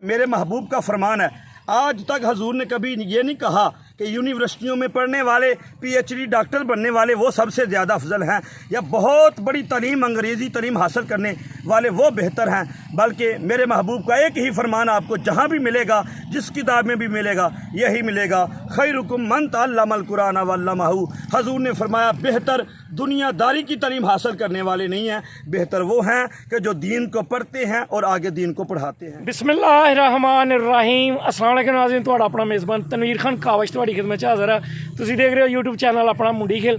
मेरे महबूब का फरमान है, आज तक हजूर ने कभी ये नहीं कहा कि यूनिवर्सिटियों में पढ़ने वाले पीएचडी डॉक्टर बनने वाले वो सबसे ज़्यादा अफजल हैं या बहुत बड़ी तालीम अंग्रेज़ी तालीम हासिल करने वाले वो बेहतर हैं, बल्कि मेरे महबूब का एक ही फरमान आपको जहाँ भी मिलेगा, जिस किताब में भी मिलेगा, यही मिलेगा, खैरुकुम मन तअल्लमल कुरान वअल्लमहू। हजूर ने फरमाया बेहतर दुनियादारी की तालीम हासिल करने वाले नहीं हैं, बेहतर वो हैं कि जो दीन को पढ़ते हैं और आगे दीन को पढ़ाते हैं। बिस्मिल्लाहिर्रहमानिर्रहीम। अस्सलाम वालेकुम नाज़रीन, तुहाड़ा अपना मेज़बान तनवीर खान कावश तुहाड़ी खिदमत च हाज़र है। तुसीं देख रहे हो यूट्यूब चैनल अपना मुंडी खेल।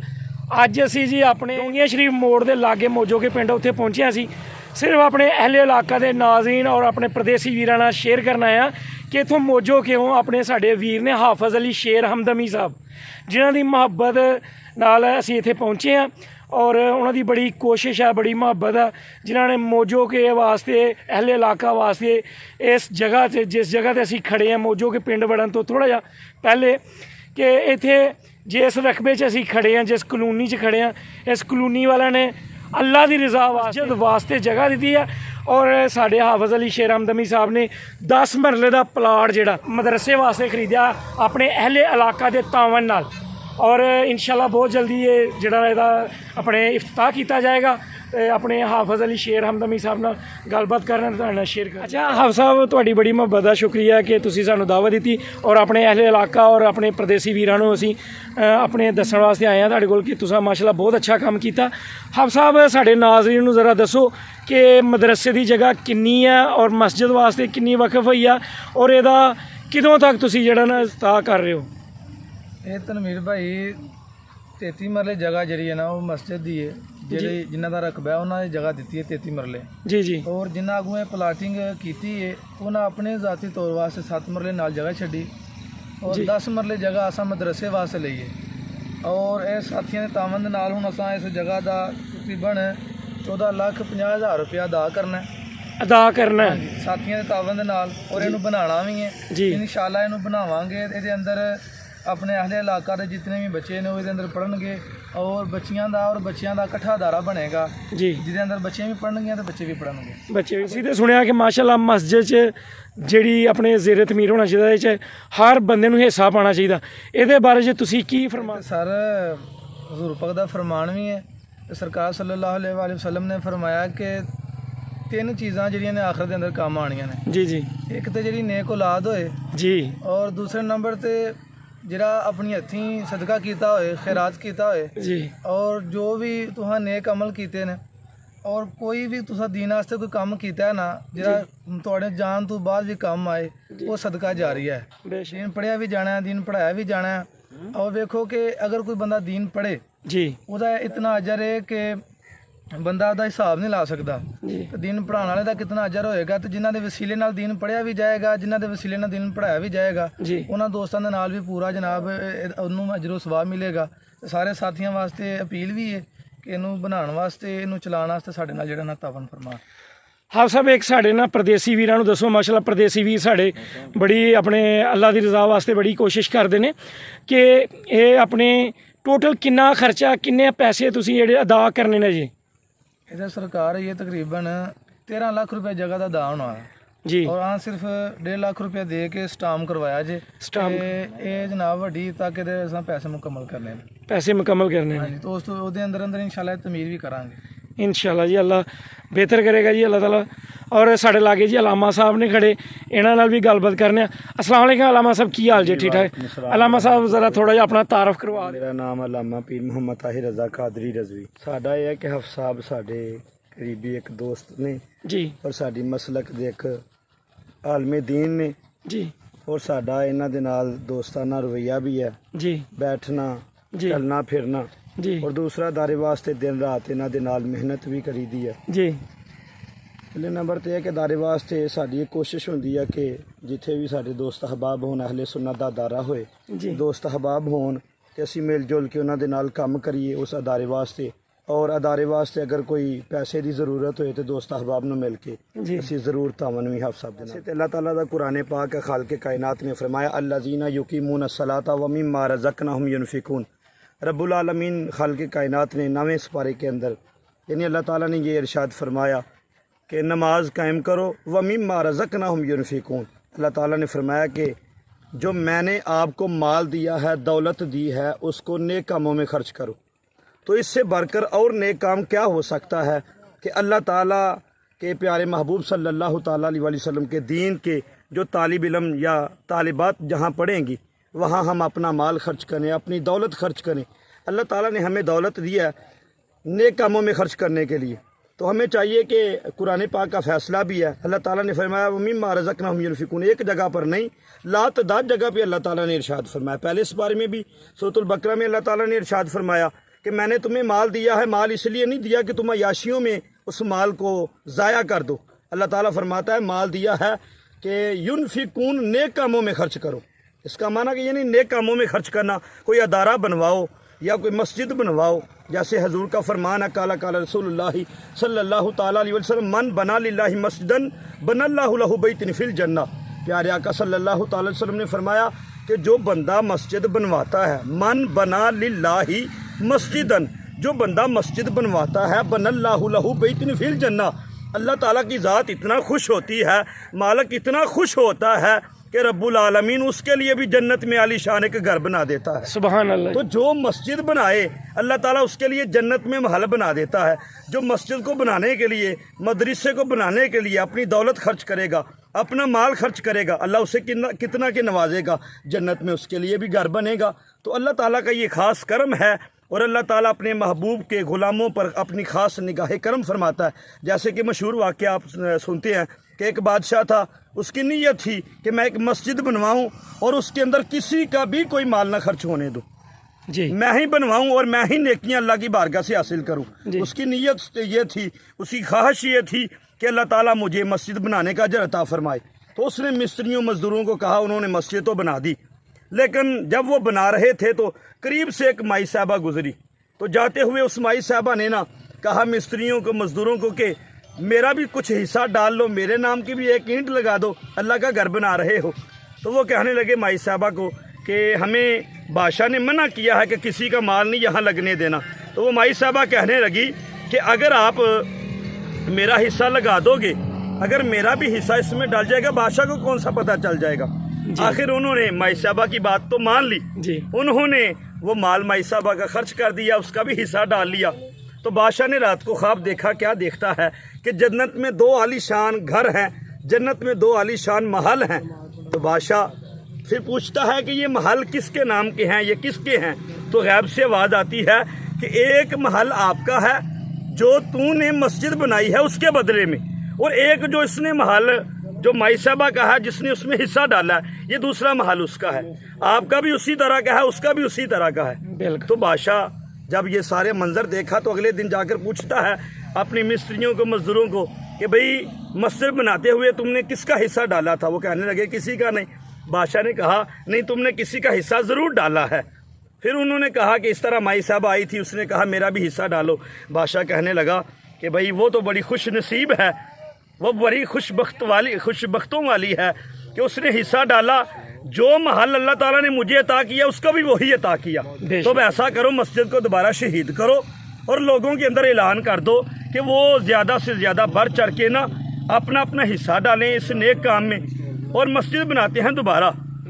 अज असीं जी अपने डोंगिया शरीफ मोड़ के लागे मोजो के पिंड उत्थे पहुंचे हाँ। सिर्फ अपने अहले इलाका के नाज़रीन और अपने प्रदेसी वीरां नाल शेयर करना है कि इत्थों मोजो क्यों अपने साडे वीर ने हाफिज़ अली शेर हमदमी साहब, जिन्हां दी मुहब्बत नाल असीं इत्थे पहुंचे हैं और उन्हां दी बड़ी कोशिश है, बड़ी मुहब्बत है, जिन्हां ने मोजो के वास्ते अहले इलाका वास्ते इस जगह से जिस जगह ते असीं खड़े हैं मोजो के पिंड वड़न तो थोड़ा जा पहले कि इत्थे जिस रकबे च असीं खड़े हैं, जिस कलोनी च खड़े हैं, इस कलोनी वाले ने अल्लाह की रज़ा वास्ते जगह दी है और साढ़े हाफिज़ अली शेर हमदमी साहब ने 10 मरले का प्लाट जिहड़ा मदरसे वास्ते खरीदा अपने अहले इलाका के तावन नाल और इंशाल्लाह बहुत जल्दी ये जिहड़ा इहदा अपने इफ्तिताह किया जाएगा। अपने हाफिज़ अली शेर हमदमी साहब नाल गलबात करना तुहाडे नाल शेयर कर। अच्छा हाफिज़ साहब, तुहाडी बड़ी मुहब्बत दा शुक्रिया कि तुसीं सानूं दावत दित्ती और अपने अहले इलाका और अपने परदेसी वीरां नूं असीं अपने दस्सण वास्ते आए हैं तुहाडे कोल कि तुसां माशाअल्लाह बहुत अच्छा काम कीता। हाफिज़ साहब, साडे नाज़रीन नूं ज़रा दसो कि मदरसे की जगह किन्नी है और मस्जिद वास्ते किन्नी वक्फ होई है और इहदा किदों तक तुसीं जिहड़ा ना इफ्तिताह कर रहे हो? ਇਹ ਤਨਵੀਰ ਭਾਈ 33 ਮਰਲੇ ਜਗ੍ਹਾ ਜਿਹੜੀ ਹੈ ਨਾ ਉਹ ਮਸਜਿਦ ਦੀ ਹੈ, ਜਿਹੜੀ ਜਿਨ੍ਹਾਂ ਦਾ ਰਕਬਾ ਹੈ ਉਹਨਾਂ ਨੇ ਜਗ੍ਹਾ ਦਿੱਤੀ ਹੈ 33 ਮਰਲੇ ਜੀ ਜੀ। ਔਰ ਜਿਨ੍ਹਾਂ ਅਗੋਂ ਇਹ ਪਲਾਟਿੰਗ ਕੀਤੀ ਹੈ ਉਹਨਾਂ ਆਪਣੇ ਜ਼ਾਤੀ ਤੌਰ ਵਾਸਤੇ 7 ਮਰਲੇ ਨਾਲ ਜਗ੍ਹਾ ਛੱਡੀ ਔਰ 10 ਮਰਲੇ ਜਗ੍ਹਾ ਅਸਾਂ ਮਦਰਸੇ ਵਾਸਤੇ ਲਈ ਹੈ ਔਰ ਇਹ ਸਾਥੀਆਂ ਦੇ ਤਾਵਨ ਦੇ ਨਾਲ ਹੁਣ ਅਸਾਂ ਇਸ ਜਗ੍ਹਾ ਦਾ ਤਕਰੀਬਨ 14,50,000 ਰੁਪਇਆ ਅਦਾ ਕਰਨਾ ਹੈ ਸਾਥੀਆਂ ਦੇ ਤਾਵਨ ਦੇ ਨਾਲ ਔਰ ਇਹਨੂੰ ਬਣਾਉਣਾ ਵੀ ਹੈ ਇਨਸ਼ਾਅੱਲਾ। ਇਹਨੂੰ ਬਣਾਵਾਂਗੇ, ਇਹਦੇ ਅੰਦਰ अपने अहले इलाका के जितने भी बच्चे ने वो अंदर पढ़नगे और बच्चियां दा और बच्चियां दा इकट्ठा अदारा बनेगा जी, जिहदे अंदर बच्चियां भी पढ़नगियां तो बच्चे भी पढ़नगे। बच्चे भी सीधे सुनिया कि माशाअल्लाह मस्जिद च जिहड़ी अपने ज़ेरे तमीर होना चाहिए, इहदे च हर बंदे नूं हिस्सा पाना चाहिए। इहदे बारे च तुसीं की फरमा? सर हज़ूर पाक दा फरमान भी है, सरकार सल्लल्लाहु अलैहि वसल्लम ने फरमाया कि 3 चीज़ां जिहड़ियां ने आखिरत दे अंदर काम आनियां ने जी जी। एक तो जिहड़ी नेक औलाद होए जी और दूसरे नंबर ते जिहड़ा अपनी हत्थीं सदका कीता होए, खैरात कीता होए जी और जो भी तुहां नेक अमल कीते ने और कोई भी तुसां दीन वास्ते कोई काम कीता है ना जिहड़ा तुहाडे जान तो बाद भी काम आए, वो सदका जारी है। दीन पढ़िया भी जाना है, दीन पढ़ाया भी जाना है। और देखो कि अगर कोई बंदा दीन पढ़े जी ਉਹਦਾ इतना अजर है कि ਬੰਦਾ ਉਹਦਾ ਹਿਸਾਬ ਨਹੀਂ ਲਾ ਸਕਦਾ। ਦੀਨ ਪੜ੍ਹਾਉਣ ਵਾਲੇ ਦਾ ਕਿਤਨਾ ਅਜਰ ਹੋਏਗਾ ਤੇ ਜਿਨ੍ਹਾਂ ਦੇ ਵਸੀਲੇ ਨਾਲ ਦੀਨ ਪੜ੍ਹਿਆ ਵੀ ਜਾਏਗਾ, ਜਿਨ੍ਹਾਂ ਦੇ ਵਸੀਲੇ ਨਾਲ ਦੀਨ ਪੜ੍ਹਾਇਆ ਵੀ ਜਾਏਗਾ, ਉਹਨਾਂ ਦੋਸਤਾਂ ਦੇ ਨਾਲ ਵੀ ਪੂਰਾ ਜਨਾਬ ਉਹਨੂੰ ਅਜਰ ਸਵਾਬ ਮਿਲੇਗਾ। ਸਾਰੇ ਸਾਥੀਆਂ ਵਾਸਤੇ ਅਪੀਲ ਵੀ ਹੈ ਕਿ ਇਹਨੂੰ ਬਣਾਉਣ ਵਾਸਤੇ, ਇਹਨੂੰ ਚਲਾਉਣ ਵਾਸਤੇ ਸਾਡੇ ਨਾਲ ਜਿਹੜਾ ਨਾ ਤਾਵਨ ਫਰਮਾ। हाफ साहब, एक साढ़े ना प्रदेसी वीरां नूं दसो, माशाअल्लाह प्रदेसी वीर साढ़े बड़ी अपने अल्लाह की रज़ा वास्ते बड़ी कोशिश करते हैं कि ये अपने टोटल किन्ना खर्चा किन्ने पैसे तुसीं जेह्ड़े अदा करने ने जी? इधर सरकार ये तकरीबन 13 लाख रुपए जगह का दान होना है जी और हाँ सिर्फ 1.5 लाख रुपया दे के स्टाम करवाया जे ये जनाब वड्डी ताकि पैसे मुकम्मल करने हाँ जी। तो उस अंदर अंदर इंशाल्लाह तमीर भी करांगे इंशाल्लाह जी। अल्लाह बेहतर करेगा जी अल्लाह ताला। और साढ़े लागे जी अलामा साहब ने खड़े, इन्हां नाल भी गलबात करने। अस्सलाम वालेकुम अलामा साहब, की हाल जी? ठीक ठाक। अलामा साहब ज़रा थोड़ा जिहा अपना तारफ करवा। मेरा नाम अलामा पीर मुहम्मद ताहिर रज़ा कादरी रज़वी। साडा यह है कि हफ़ साहब साडे करीबी एक दोस्त ने जी और साडी मसलक दे एक आलमे दीन ने जी और साडा इन्हां दे नाल दोस्ताना रवैया भी है जी, बैठना चलना फिरना जी और दूसरा दारे वास्ते दिन रात इन्हां दे नाल मेहनत भी करी दी है जी। पहले नंबर तो यह कि दारे वास्ते साडी एक कोशिश होंदी है कि जिथे भी साडे दोस्त अहबाब होन, अहले सुन्नत दा अदारा होए, दोस्त अहबाब होन ते असीं मिल जुल के उन्हां दे नाल कम करिए उस अदारे वास्ते। और अदारे वास्ते अगर कोई पैसे की ज़रूरत होए तो दोस्त अहबाब नूं मिल के असीं ज़रूर तावन भी हाफ़ साहब दे नाल। अल्लाह ताला दा कुरान पाक खालिक़े कायनात ने फरमाया अल्लज़ीना युक़ीमूना सलाता व मिम्मा रज़क़नाहुम युनफ़िकून। रब्बुल आलमीन खालिक़े कायनात ने 9वें सिपारे के अंदर यानी अल्लाह ताला ने ये इरशाद फरमाया کہ نماز قائم کرو وَمِمَّا رَزَقْنَاهُمْ يُنْفِقُونَ۔ اللہ تعالیٰ نے فرمایا کہ جو میں نے آپ کو مال دیا ہے، دولت دی ہے، اس کو نیک کاموں میں خرچ کرو۔ تو اس سے بڑھ کر اور نیک کام کیا ہو سکتا ہے کہ اللہ تعالیٰ کے پیارے محبوب صلی اللہ تعالیٰ علیہ وسلم کے دین کے جو طالب علم یا طالبات جہاں پڑھیں گی وہاں ہم اپنا مال خرچ کریں، اپنی دولت خرچ کریں۔ اللہ تعالیٰ نے ہمیں دولت دی ہے نیک کاموں میں خرچ کرنے کے لیے، تو ہمیں چاہیے کہ قرآن پاک کا فیصلہ بھی ہے۔ اللہ تعالیٰ نے فرمایا وَمِمَّا رَزَقْنَاهُمْ يُنْفِقُونَ، ایک جگہ پر نہیں، لاتعداد جگہ پہ اللہ تعالیٰ نے ارشاد فرمایا۔ پہلے اس بارے میں بھی سورۃ البقرہ میں اللہ تعالیٰ نے ارشاد فرمایا کہ میں نے تمہیں مال دیا ہے، مال اس لیے نہیں دیا کہ تم عیاشیوں میں اس مال کو ضائع کر دو۔ اللہ تعالیٰ فرماتا ہے مال دیا ہے کہ ينفقون، نیک کاموں میں خرچ کرو۔ اس کا معنی کہ یعنی نیک کاموں میں خرچ کرنا، کوئی ادارہ بنواؤ یا کوئی مسجد بنواؤ، جیسے حضور کا فرمان ہے قال قال رسول اللہ صلی اللہ تعالیٰ علیہ وسلم من بنا للہ مسجدن بن اللہ لہ بیت فی الجنہ۔ پیارے آقا صلی اللہ تعالیٰ علیہ وسلم نے فرمایا کہ جو بندہ مسجد بنواتا ہے، من بنا للہ مسجدن، جو بندہ مسجد بنواتا ہے، بن اللہ لہ بیت فی الجنہ، اللہ تعالیٰ کی ذات اتنا خوش ہوتی ہے، مالک اتنا خوش ہوتا ہے کہ رب العالمین اس کے لیے بھی جنت میں عالی شان ایک گھر بنا دیتا ہے۔ سبحان اللہ۔ تو جو مسجد بنائے اللہ تعالیٰ اس کے لیے جنت میں محل بنا دیتا ہے۔ جو مسجد کو بنانے کے لیے، مدرسے کو بنانے کے لیے اپنی دولت خرچ کرے گا، اپنا مال خرچ کرے گا، اللہ اسے کتنا کہ نوازے گا، جنت میں اس کے لیے بھی گھر بنے گا۔ تو اللہ تعالیٰ کا یہ خاص کرم ہے، اور اللہ تعالیٰ اپنے محبوب کے غلاموں پر اپنی خاص نگاہ کرم فرماتا ہے۔ جیسے کہ مشہور واقعہ آپ سنتے ہیں کہ ایک بادشاہ تھا، اس کی نیت تھی کہ میں ایک مسجد بنواؤں اور اس کے اندر کسی کا بھی کوئی مال نہ خرچ ہونے دوں، جی میں ہی بنواؤں اور میں ہی نیکیاں اللہ کی بارگاہ سے حاصل کروں۔ جی۔ اس کی نیت یہ تھی، اس کی خواہش یہ تھی کہ اللہ تعالیٰ مجھے مسجد بنانے کا اجر عطا فرمائے۔ تو اس نے مستریوں مزدوروں کو کہا، انہوں نے مسجد تو بنا دی، لیکن جب وہ بنا رہے تھے تو قریب سے ایک مائی صاحبہ گزری، تو جاتے ہوئے اس مائی صاحبہ نے کہا مستریوں کو، مزدوروں کو کہ میرا بھی کچھ حصہ ڈال لو، میرے نام کی بھی ایک اینٹ لگا دو، اللہ کا گھر بنا رہے ہو۔ تو وہ کہنے لگے مائی صاحبہ کو کہ ہمیں بادشاہ نے منع کیا ہے کہ کسی کا مال نہیں یہاں لگنے دینا۔ تو وہ مائی صاحبہ کہنے لگی کہ اگر آپ میرا حصہ لگا دو گے، اگر میرا بھی حصہ اس میں ڈال جائے گا، بادشاہ کو کون سا پتہ چل جائے گا۔ آخر انہوں نے مائی صاحبہ کی بات تو مان لی، انہوں نے وہ مال مائی صاحبہ کا خرچ کر دیا، اس کا بھی حصہ ڈال لیا۔ تو بادشاہ نے رات کو خواب دیکھا، کیا دیکھتا ہے کہ جنت میں 2 عالی شان گھر ہیں، جنت میں 2 عالی شان محل ہیں۔ تو بادشاہ پھر پوچھتا ہے کہ یہ محل کس کے نام کے ہیں، یہ کس کے ہیں؟ تو غیب سے آواز آتی ہے کہ ایک محل آپ کا ہے جو تو نے مسجد بنائی ہے اس کے بدلے میں، اور ایک جو اس نے محل جو مائی صاحبہ کا ہے جس نے اس میں حصہ ڈالا ہے، یہ دوسرا محل اس کا ہے، آپ کا بھی اسی طرح کا ہے، اس کا بھی اسی طرح کا ہے۔ تو بادشاہ جب یہ سارے منظر دیکھا تو اگلے دن جا کر پوچھتا ہے اپنی مستریوں کو، مزدوروں کو کہ بھئی مسجد بناتے ہوئے تم نے کس کا حصہ ڈالا تھا؟ وہ کہنے لگے کسی کا نہیں۔ بادشاہ نے کہا نہیں، تم نے کسی کا حصہ ضرور ڈالا ہے۔ پھر انہوں نے کہا کہ اس طرح مائی صاحب آئی تھی، اس نے کہا میرا بھی حصہ ڈالو۔ بادشاہ کہنے لگا کہ بھئی وہ تو بڑی خوش نصیب ہے، وہ بڑی خوش بختوں والی ہے کہ اس نے حصہ ڈالا، جو محل اللہ تعالیٰ نے مجھے عطا کیا اس کا بھی وہی عطا کیا۔ تو اب ایسا کرو، مسجد کو دوبارہ شہید کرو اور لوگوں کے اندر اعلان کر دو کہ وہ زیادہ سے زیادہ بڑھ چڑھ کے اپنا حصہ ڈالیں اس نیک کام میں، اور مسجد بناتے ہیں دوبارہ۔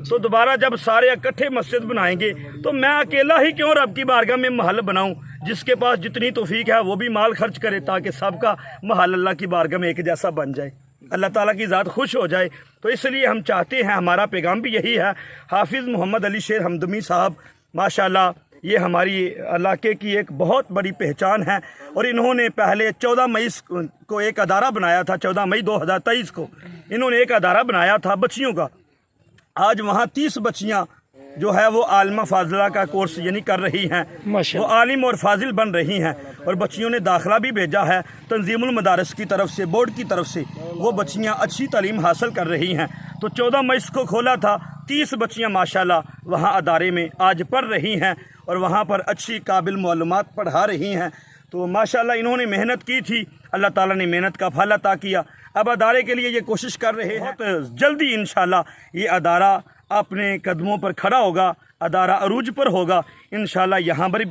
تو دوبارہ جب سارے اکٹھے مسجد بنائیں گے تو میں اکیلا ہی کیوں رب کی بارگاہ میں محل بناؤں؟ جس کے پاس جتنی توفیق ہے وہ بھی مال خرچ کرے تاکہ سب کا محل اللہ کی بارگاہ میں ایک جیسا بن جائے، اللہ تعالیٰ کی ذات خوش ہو جائے۔ تو اس لیے ہم چاہتے ہیں، ہمارا پیغام بھی یہی ہے۔ حافظ محمد علی شیر حمدمی صاحب ماشاءاللہ یہ ہماری علاقے کی ایک بہت بڑی پہچان ہے، اور انہوں نے پہلے 14 مئی کو ایک ادارہ بنایا تھا، 14 مئی 2023 کو انہوں نے ایک ادارہ بنایا تھا بچیوں کا۔ آج وہاں 30 بچیاں جو ہے وہ عالمہ فاضلہ کا کورس یعنی کر رہی ہیں، وہ عالم اور فاضل بن رہی ہیں، اور بچیوں نے داخلہ بھی بھیجا ہے تنظیم المدارس کی طرف سے، بورڈ کی طرف سے وہ بچیاں اچھی تعلیم حاصل کر رہی ہیں۔ تو 14 مئی کو کھولا تھا، 30 بچیاں ماشاءاللہ وہاں ادارے میں آج پڑھ رہی ہیں، اور وہاں پر اچھی قابل معلومات پڑھا رہی ہیں۔ تو ماشاءاللہ انہوں نے محنت کی تھی، اللہ تعالیٰ نے محنت کا پھل عطا کیا۔ اب ادارے کے لیے یہ کوشش کر رہے ہیں، بہت جلدی انشاءاللہ یہ ادارہ اپنے قدموں پر کھڑا ہوگا۔ अदारा अरूज पर होगा। इंशाल्लाह यहाँ पर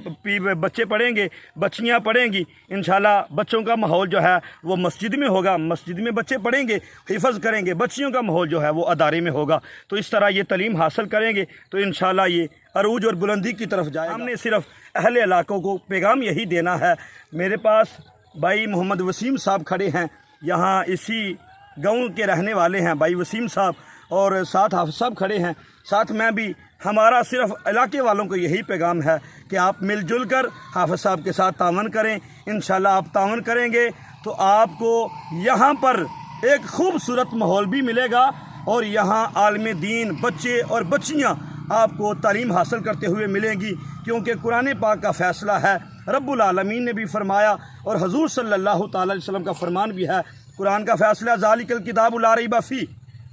बच्चे पढ़ेंगे, बच्चियाँ पढ़ेंगी। इंशाल्लाह बच्चों का माहौल जो है वो मस्जिद में होगा, मस्जिद में बच्चे पढ़ेंगे, हिफज करेंगे। बच्चियों का माहौल जो है वो अदारे में होगा। तो इस तरह ये तालीम हासिल करेंगे तो इंशाल्लाह ये अरूज और बुलंदी की तरफ जाएगा। हमने सिर्फ अहले इलाकों को पैगाम यही देना है। मेरे पास भाई मोहम्मद वसीम साहब खड़े हैं, यहाँ इसी गाँव के रहने वाले हैं भाई वसीम साहब, और साथ हाफिज साहब खड़े हैं, साथ मैं भी। हमारा सिर्फ इलाके वालों को यही पैगाम है कि आप मिलजुल कर हाफिज साहब के साथ तावन करें। इंशाल्लाह आप तावन करेंगे तो आपको यहाँ पर एक खूबसूरत माहौल भी मिलेगा और यहाँ आलिम दीन बच्चे और बच्चियाँ आपको तालीम हासिल करते हुए मिलेंगी, क्योंकि कुरान पाक का फ़ैसला है। रब्बुल आलमीन ने भी फरमाया और हजूर सल्लल्लाहु ताला अलैहि वसल्लम का फरमान भी है। कुरान का फ़ैसला ज़ालिकल किताबु ला रैब फ़ीह,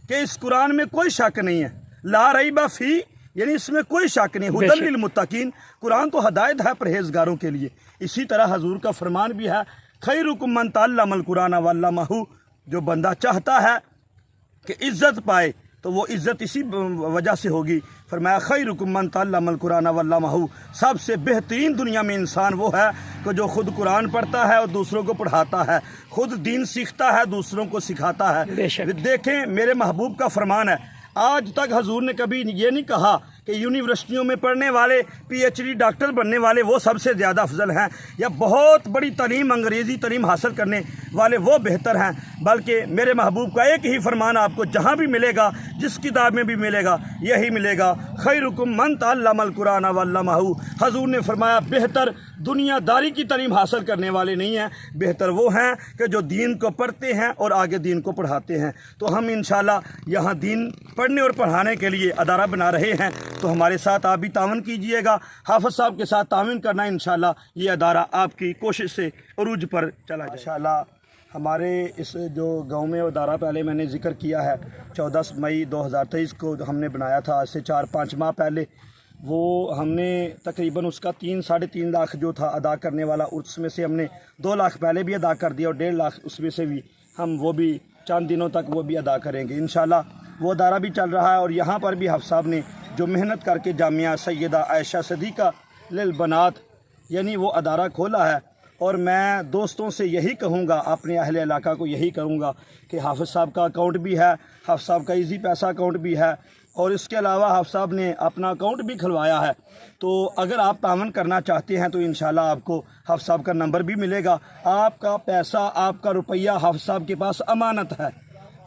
कि इस कुरान में कोई शक नहीं है। ला रैब फ़ीह यानी इसमें कोई शक नहीं। हुदल लिल मुत्तकीन, कुरान तो हदायत है परहेजगारों के लिए। इसी तरह हजूर का फरमान भी है, खैरुकुम मन तअल्लमल कुरान व अल्लमहु, जो बंदा चाहता है कि इज़्ज़त पाए तो वो इज़्ज़त इसी वजह से होगी। फरमाया खैरुकुम मन तअल्लमल कुरान व अल्लमहु, सबसे बेहतरीन दुनिया में इंसान वो है कि जो खुद कुरान पढ़ता है और दूसरों को पढ़ाता है, खुद दीन सीखता है, दूसरों को सिखाता है। देखें मेरे महबूब का फरमान है, आज तक हजूर ने कभी ये नहीं कहा कि यूनिवर्सिटियों में पढ़ने वाले PhD डॉक्टर बनने वाले वो सबसे ज़्यादा अफजल हैं, या बहुत बड़ी तालीम अंग्रेज़ी तालीम हासिल करने वाले वो बेहतर हैं, बल्कि मेरे महबूब का एक ही फरमान आपको जहाँ भी मिलेगा, जिस किताब में भी मिलेगा, यही मिलेगा, खैरुकुम मन तअल्लमल कुरान व अल्लमहु। हजूर ने फरमाया बेहतर दुनियादारी की तालीम हासिल करने वाले नहीं हैं, बेहतर वो हैं कि जो दीन को पढ़ते हैं और आगे दीन को पढ़ाते हैं। तो हम इंशाल्लाह यहाँ दीन पढ़ने और पढ़ाने के लिए अदारा बना रहे हैं, तो हमारे साथ आप भी तावन कीजिएगा। हाफिज साहब के साथ तावन करना, इंशाल्लाह ये अदारा आपकी कोशिश से अरूज पर चला जाए। इंशाल्लाह हमारे इस जो गांव में अदारा पहले मैंने ज़िक्र किया है, 14 मई 2023 को हमने बनाया था, आज से 4-5 माह पहले। वो हमने तकरीबन उसका 3-3.5 लाख जो था अदा करने वाला, उसमें से हमने 2 लाख पहले भी अदा कर दिया और 1.5 लाख उसमें से भी हम वो भी चंद दिनों तक वो भी अदा करेंगे इंशाल्लाह। वो अदारा भी चल रहा है और यहाँ पर भी हाफिज साहब ने जो मेहनत करके जामिया सैयदा आयशा सदीक़ा लिल बनात यानी वो अदारा खोला है। और मैं दोस्तों से यही कहूँगा, अपने अहले इलाका को यही कहूँगा कि हाफिज साहब का अकाउंट भी है, हाफिज साहब का ईजी पैसा अकाउंट भी है, और इसके अलावा हाफिज साहब ने अपना अकाउंट भी खुलवाया है। तो अगर आप तावन करना चाहते हैं तो इंशाल्लाह आपको हाफिज साहब का नंबर भी मिलेगा। आपका पैसा, आपका रुपया हाफिज साहब के पास अमानत है,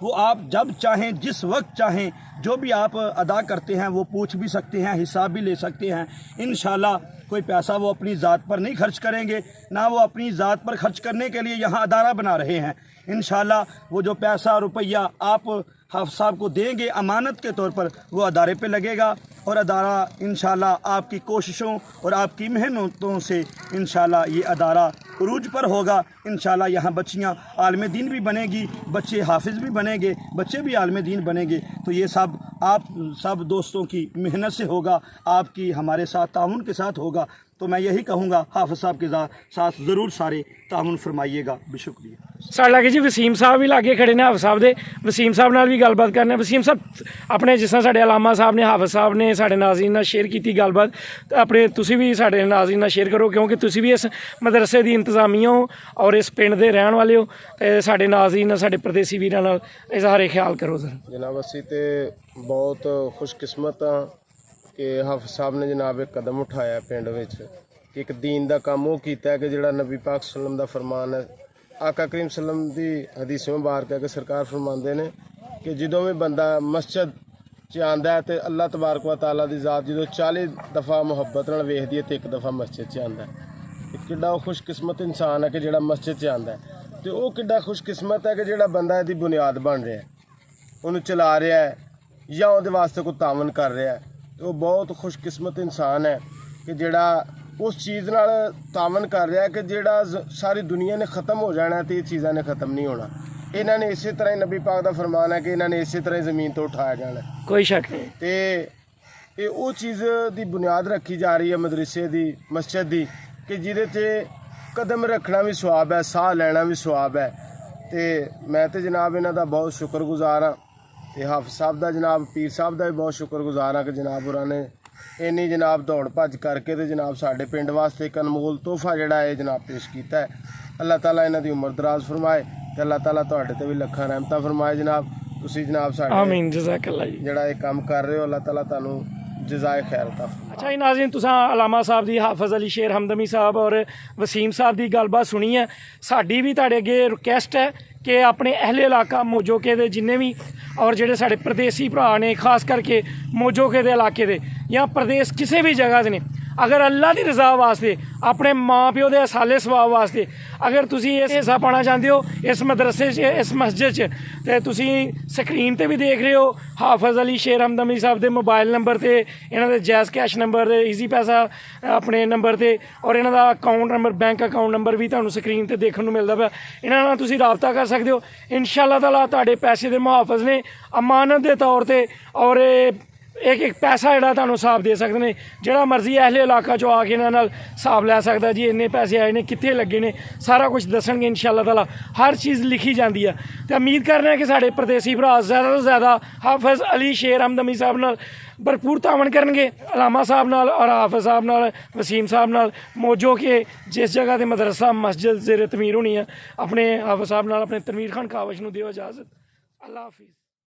वो आप जब चाहें, जिस वक्त चाहें, जो भी आप अदा करते हैं वो पूछ भी सकते हैं, हिसाब भी ले सकते हैं। इंशाल्लाह कोई पैसा वो अपनी ज़ात पर नहीं खर्च करेंगे, ना वो अपनी ज़ात पर खर्च करने के लिए यहाँ अदारा बना रहे हैं। इंशाल्लाह वो जो पैसा रुपया आप हाफिज साहब को देंगे अमानत के तौर पर, वो अदारे पे लगेगा और अदारा इंशाल्लाह आपकी कोशिशों और आपकी मेहनतों से इंशाल्लाह ये अदारा उरूज पर होगा। इंशाल्लाह यहाँ बच्चियाँ आलिम दीन भी बनेगी, बच्चे हाफिज भी बनेंगे, बच्चे भी आलिम दीन बनेंगे। तो ये सब आप सब दोस्तों की मेहनत से होगा, आपकी हमारे साथ ताउन के साथ होगा। तो मैं यही कहूँगा हाफिज साहब के साथ ज़रूर सारे ताउन फरमाइएगा। शुक्रिया। साढ़े लागे जी वसीम साहब भी लागे खड़े ने हाफिज साहब दे, वसीम साहब नाल भी गलबात करने। वसीम साहब अपने जिस तरह साढ़े अलामा साहब ने हाफिज साहब ने साढ़े नाज़रीन नाल शेयर की गलबात, अपने तुसी भी साढ़े नाज़रीन नाल शेयर करो, क्योंकि तुसी भी इस मदरसे की इंतजामिया हो और इस पिंड के रहने वाले हो। तो साढ़े नाज़रीन साढ़े परदेसी वीरां नाल इज़हारे ख्याल करो सर। जनाब असी तो बहुत खुशकिस्मत हाँ कि हाफिज साहब ने जनाब एक कदम उठाया पिंड विच, एक दीन का काम वो किया है कि जिहड़ा नबी पाक सल्लम का फरमान है, आका करीम सल्लम की हदीस मुबारक है कि सरकार फरमाते हैं कि जदों भी बंदा मस्जिद च आंदा है तो अल्लाह तबारक व तआला दी ज़ात जो 40 दफ़ा मुहब्बत नाल वेखदी है तो 1 दफ़ा मस्जिद च आंदा है। किड्डा खुशकिस्मत इंसान है कि जिहड़ा मस्जिद च आंदा है, तो वो किड्डा खुशकिस्मत है कि जिहड़ा बंदा इसदी बुनियाद बन रहा है, उन्हें चला रहा है या उहदे वास्ते कोई तावन कर रहा है। तो बहुत खुशकिस्मत इंसान है कि जिहड़ा उस चीज़ नाल तावन कर रहा है कि जिहड़ा सारी दुनिया ने ख़त्म हो जाना है तो ये चीज़ां ने ख़त्म नहीं होना। इन्हां ने इसी तरह ही नबी पाक का फरमान है कि इन्हां ने इसी तरह ज़मीन तो उठाया जाना, कोई शक नहीं। तो ये वो चीज़ की बुनियाद रखी जा रही है मदरसे की, मस्जिद की, कि जिहदे च कदम रखना भी सवाब है, साह लेना भी सवाब है। तो मैं तो जनाब इन्हां दा बहुत शुक्रगुजार हाँ, तो हाफिज साहब का जनाब पीर साहब का भी बहुत शुक्रगुजार हाँ कि जनाब उन्होंने ਇੰਨੀ ਜਨਾਬ ਦੌੜ ਭੱਜ ਕਰਕੇ ਤੇ ਜਨਾਬ ਸਾਡੇ ਪਿੰਡ ਵਾਸਤੇ ਇੱਕ ਅਨਮੋਲ ਤੋਹਫਾ ਜਿਹੜਾ ਹੈ ਜਨਾਬ ਪੇਸ਼ ਕੀਤਾ ਹੈ। ਅੱਲਾਹ ਤਾਲਾ ਇਹਨਾਂ ਦੀ ਉਮਰ ਦਰਾਜ਼ ਫਰਮਾਏ ਤੇ ਅੱਲਾਹ ਤਾਲਾ ਤੁਹਾਡੇ ਤੇ ਵੀ ਲੱਖਾਂ ਰਹਿਮਤਾਂ ਫਰਮਾਏ ਜਨਾਬ। ਤੁਸੀਂ ਜਨਾਬ ਸਾਡੇ ਆਮੀਨ ਜਜ਼ਾਕੱਲਾ ਜੀ। ਜਿਹੜਾ ਇਹ ਕੰਮ ਕਰ ਰਹੇ ਹੋ ਅੱਲਾਹ ਤਾਲਾ ਤੁਹਾਨੂੰ ਜਜ਼ਾਏ ਖੈਰ ਅਤਾ ਫਰਮਾਏ। ਅੱਛਾ ਜੀ ਨਾਜ਼ਰੀਨ, ਤੁਸੀਂ ਅਲਾਮਾ ਸਾਹਿਬ ਦੀ, ਹਾਫਿਜ਼ ਅਲੀ ਸ਼ੇਰ ਹਮਦਮੀ ਸਾਹਿਬ ਔਰ ਵਸੀਮ ਸਾਹਿਬ ਦੀ ਗੱਲਬਾਤ ਸੁਣੀ ਹੈ। ਸਾਡੀ ਵੀ ਤੁਹਾਡੇ ਅੱਗੇ ਰਿਕੁਐਸਟ ਹੈ ਕਿ ਆਪਣੇ ਅਹਿਲੇ ਇਲਾਕਾ ਮੋਜੋਕੇ ਦੇ ਜਿੰਨੇ ਵੀ ਔਰ ਜਿਹੜੇ ਸਾਡੇ ਪ੍ਰਦੇਸੀ ਭਰਾ ਨੇ, ਖਾਸ ਕਰਕੇ ਮੋਜੋਕੇ ਦੇ ਇਲਾਕੇ ਦੇ ਜਾਂ ਪ੍ਰਦੇਸ਼ ਕਿਸੇ ਵੀ ਜਗ੍ਹਾ ਦੇ ਨੇ, ਅਗਰ ਅੱਲਾ ਦੀ ਰਜ਼ਾ ਵਾਸਤੇ, ਆਪਣੇ ਮਾਂ ਪਿਓ ਦੇ ਅਸਾਲੇ ਸਵਾਬ ਵਾਸਤੇ ਅਗਰ ਤੁਸੀਂ ਇਸ ਹਿੱਸਾ ਪਾਉਣਾ ਚਾਹੁੰਦੇ ਹੋ ਇਸ ਮਦਰਸੇ 'ਚ, ਇਸ ਮਸਜਿਦ 'ਚ, ਤੇ ਤੁਸੀਂ ਸਕਰੀਨ ਤੇ ਵੀ ਦੇਖ ਰਹੇ ਹੋ ਹਾਫਿਜ਼ ਅਲੀ ਸ਼ੇਰ ਹਮਦਮੀ ਸਾਹਿਬ ਦੇ ਮੋਬਾਈਲ ਨੰਬਰ ਤੇ, ਇਹਨਾਂ ਦੇ ਜਾਇਜ਼ ਕੈਸ਼ ਨੰਬਰ, ਈਜ਼ੀ ਪੈਸਾ ਆਪਣੇ ਨੰਬਰ ਤੇ, ਔਰ ਇਹਨਾਂ ਦਾ account number, bank account number ਵੀ ਤੁਹਾਨੂੰ ਸਕਰੀਨ ਤੇ ਦੇਖਣ ਨੂੰ ਮਿਲਦਾ ਪਿਆ। ਇਹਨਾਂ ਨਾਲ ਤੁਸੀਂ ਰਾਬਤਾ ਕਰ ਸਕਦੇ ਹੋ। ਇਨਸ਼ਾ ਅੱਲਾਹ ਤਾਲਾ ਤੁਹਾਡੇ ਪੈਸੇ ਦੇ ਮੁਹਾਫਿਜ਼ ਨੇ, ਅਮਾਨਤ ਦੇ ਤੌਰ ਤੇ, ਔਰ ਇੱਕ ਪੈਸਾ ਜਿਹੜਾ ਤੁਹਾਨੂੰ ਹਿਸਾਬ ਦੇ ਸਕਦੇ ਨੇ। ਜਿਹੜਾ ਮਰਜ਼ੀ ਅਹਿਲੇ ਇਲਾਕਾ 'ਚੋਂ ਆ ਕੇ ਇਹਨਾਂ ਨਾਲ ਹਿਸਾਬ ਲੈ ਸਕਦਾ ਜੀ, ਇੰਨੇ ਪੈਸੇ ਆਏ ਨੇ, ਕਿੱਥੇ ਲੱਗੇ ਨੇ, ਸਾਰਾ ਕੁਝ ਦੱਸਣਗੇ ਇਨਸ਼ਾ ਅੱਲਾਹ ਤਾਲਾ। ਹਰ ਚੀਜ਼ ਲਿਖੀ ਜਾਂਦੀ ਹੈ ਤੇ ਉਮੀਦ ਕਰ ਰਹੇ ਹਾਂ ਕਿ ਸਾਡੇ ਪ੍ਰਦੇਸੀ ਭਰਾ ਜ਼ਿਆਦਾ ਤੋਂ ਜ਼ਿਆਦਾ ਹਾਫਿਜ਼ ਅਲੀ ਸ਼ੇਰ ਹਮਦਮੀ ਸਾਹਿਬ ਨਾਲ ਭਰਪੂਰ ਤਾਵਨ ਕਰਨਗੇ, ਅਲਾਮਾ ਸਾਹਿਬ ਨਾਲ ਔਰ ਹਾਫਿਜ਼ ਸਾਹਿਬ ਨਾਲ, ਵਸੀਮ ਸਾਹਿਬ ਨਾਲ। ਮੋਜੋ ਕੇ ਜਿਸ ਜਗ੍ਹਾ 'ਤੇ ਮਦਰਸਾ ਮਸਜਿਦ ਜ਼ੇਰ ਤਮੀਰ ਹੋਣੀ ਹੈ, ਆਪਣੇ ਹਾਫਿਜ਼ ਸਾਹਿਬ ਨਾਲ, ਆਪਣੇ ਤਨਵੀਰ ਖਾਨ ਕਾਵਸ਼ ਨੂੰ ਦਿਓ ਇਜਾਜ਼ਤ। ਅੱਲਾ ਹਾਫਿਜ਼।